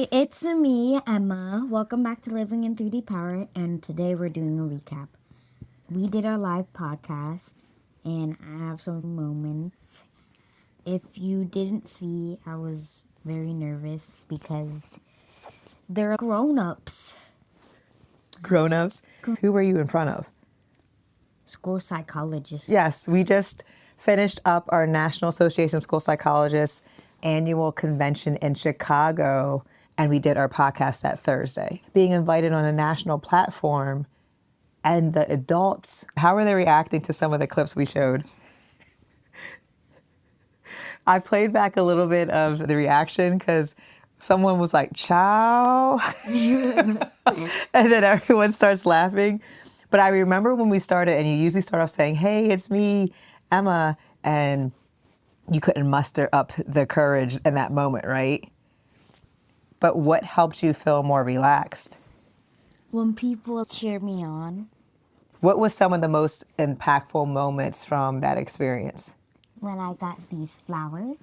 Hi, it's me, Emma. Welcome back to Living in 3D Power, and today we're doing a recap. We did our live podcast, and I have some moments. If you didn't see, I was very nervous because they're grown-ups. Grown-ups? Who were you in front of? School psychologists. Yes, we just finished up our National Association of School Psychologists Annual Convention in Chicago, and we did our podcast that Thursday. Being invited on a national platform, and the adults, how were they reacting to some of the clips we showed? I played back a little bit of the reaction because someone was like, "Ciao," and then everyone starts laughing. But I remember when we started, and you usually start off saying, "Hey, it's me, Emma," and you couldn't muster up the courage in that moment, right? But what helped you feel more relaxed? When people cheer me on. What was some of the most impactful moments from that experience? When I got these flowers.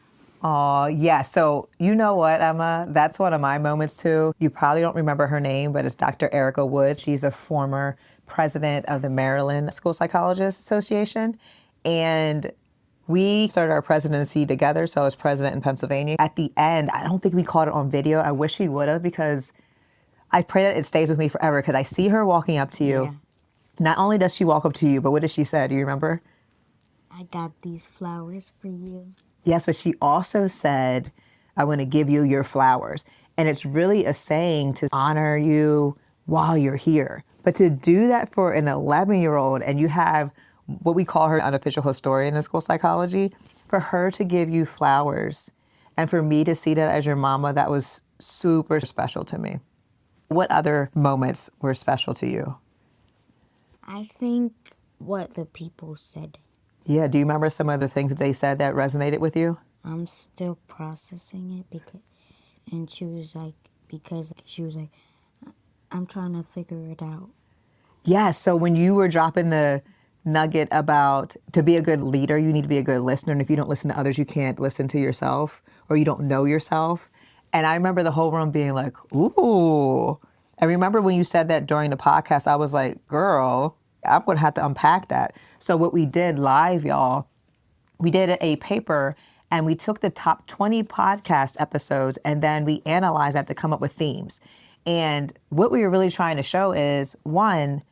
Oh, yeah. So you know what, Emma? That's one of my moments too. You probably don't remember her name, but it's Dr. Erika Wood. She's a former president of the Maryland School Psychologists Association. And we started our presidency together, so I was president in Pennsylvania. At the end, I don't think we caught it on video. I wish we would have, because I pray that it stays with me forever, because I see her walking up to you. Yeah. Not only does she walk up to you, but what did she say? Do you remember? I got these flowers for you. Yes, but she also said, "I want to give you your flowers." And it's really a saying to honor you while you're here. But to do that for an 11-year-old, and you have what we call her unofficial historian in school psychology, for her to give you flowers, and for me to see that as your mama, that was super special to me. What other moments were special to you? I think what the people said. Yeah, do you remember some of the things that they said that resonated with you? I'm still processing it and she was like, I'm trying to figure it out. Yeah, so when you were dropping the nugget about to be a good leader, you need to be a good listener. And if you don't listen to others, you can't listen to yourself, or you don't know yourself. And I remember the whole room being like, ooh. I remember when you said that during the podcast, I was like, girl, I'm going to have to unpack that. So what we did live, y'all, we did a paper, and we took the top 20 podcast episodes, and then we analyzed that to come up with themes. And what we were really trying to show is, one,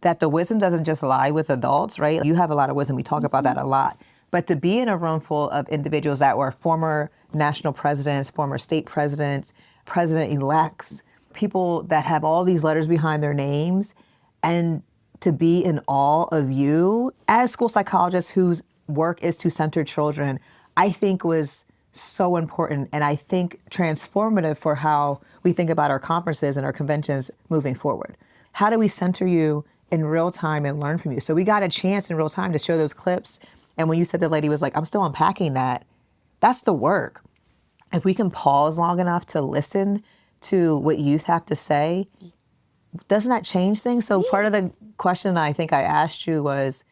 that the wisdom doesn't just lie with adults, right? You have a lot of wisdom. We talk about that a lot. But to be in a room full of individuals that were former national presidents, former state presidents, president-elects, people that have all these letters behind their names, and to be in awe of you as school psychologists whose work is to center children, I think was so important, and I think transformative for how we think about our conferences and our conventions moving forward. How do we center you in real time and learn from you? So we got a chance in real time to show those clips, and when you said the lady was like, I'm still unpacking that, that's the work. If we can pause long enough to listen to what youth have to say, doesn't that change things? So part of the question I think I asked you was,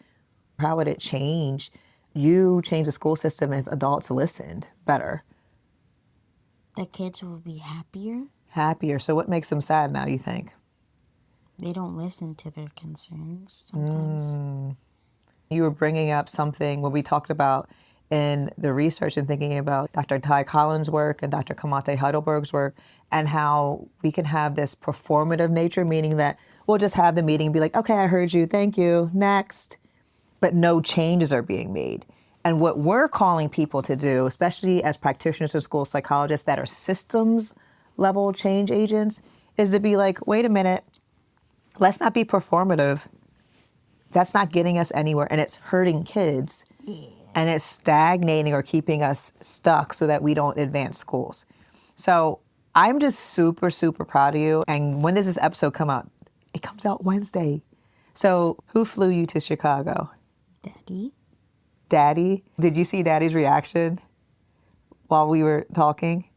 how would it change? You change the school system if adults listened better. The kids will be happier. Happier. So what makes them sad now, you think? They don't listen to their concerns sometimes. You were bringing up something when we talked about in the research and thinking about Dr. Ty Collins' work and Dr. Kamate Heidelberg's work, and how we can have this performative nature, meaning that we'll just have the meeting and be like, okay, I heard you, thank you, next. But no changes are being made. And what we're calling people to do, especially as practitioners or school psychologists that are systems level change agents, is to be like, wait a minute, let's not be performative. That's not getting us anywhere, and it's hurting kids. Yeah. And it's stagnating or keeping us stuck so that we don't advance schools. So I'm just super, super proud of you. And when does this episode come out? It comes out Wednesday. So who flew you to Chicago? Daddy. Daddy? Did you see Daddy's reaction while we were talking?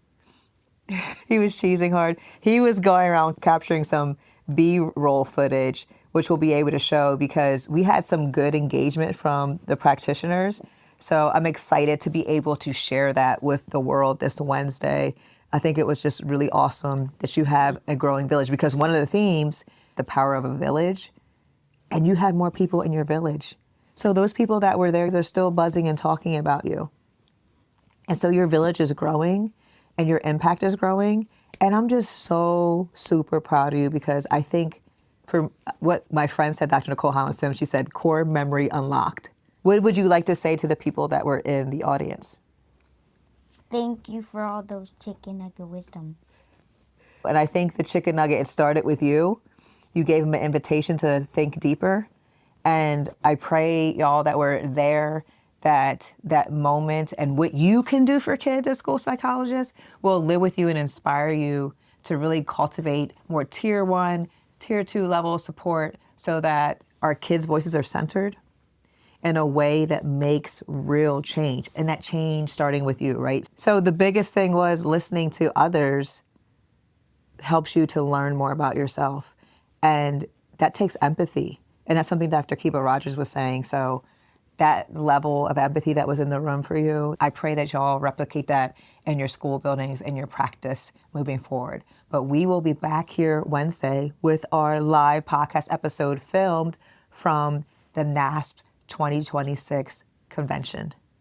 He was cheesing hard. He was going around capturing some B-roll footage, which we'll be able to show because we had some good engagement from the practitioners. So I'm excited to be able to share that with the world this Wednesday. I think it was just really awesome that you have a growing village, because one of the themes, the power of a village, and you have more people in your village. So those people that were there, they're still buzzing and talking about you. And so your village is growing and your impact is growing. And I'm just so super proud of you, because I think for what my friend said, Dr. Nicole Holland-Sims, she said, core memory unlocked. What would you like to say to the people that were in the audience? Thank you for all those chicken nugget wisdoms. And I think the chicken nugget, it started with you. You gave them an invitation to think deeper. And I pray y'all that were there, that that moment and what you can do for kids as school psychologists will live with you and inspire you to really cultivate more tier 1, tier 2 level support, so that our kids' voices are centered in a way that makes real change. And that change starting with you, right? So the biggest thing was listening to others helps you to learn more about yourself. And that takes empathy. And that's something Dr. Kiba Rogers was saying. So that level of empathy that was in the room for you, I pray that y'all replicate that in your school buildings and your practice moving forward. But we will be back here Wednesday with our live podcast episode filmed from the NASP 2026 convention.